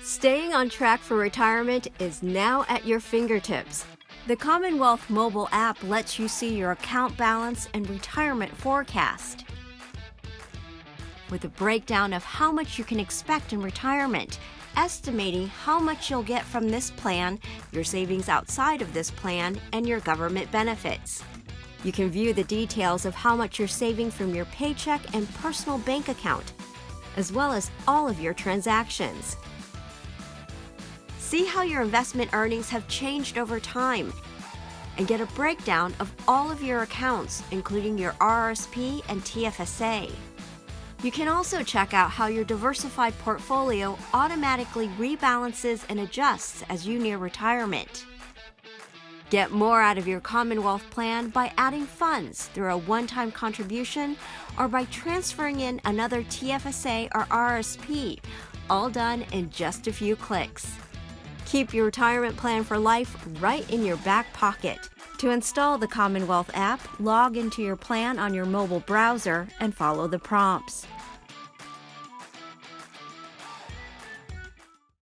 Staying on track for retirement is now at your fingertips. The Commonwealth mobile app lets you see your account balance and retirement forecast, with a breakdown of how much you can expect in retirement, estimating how much you'll get from this plan, your savings outside of this plan, and your government benefits. You can view the details of how much you're saving from your paycheck and personal bank account, as well as all of your transactions. See how your investment earnings have changed over time, and get a breakdown of all of your accounts, including your RRSP and TFSA. You can also check out how your diversified portfolio automatically rebalances and adjusts as you near retirement. Get more out of your Commonwealth plan by adding funds through a one-time contribution or by transferring in another TFSA or RRSP, all done in just a few clicks. Keep your retirement plan for life right in your back pocket. To install the Commonwealth app, log into your plan on your mobile browser and follow the prompts.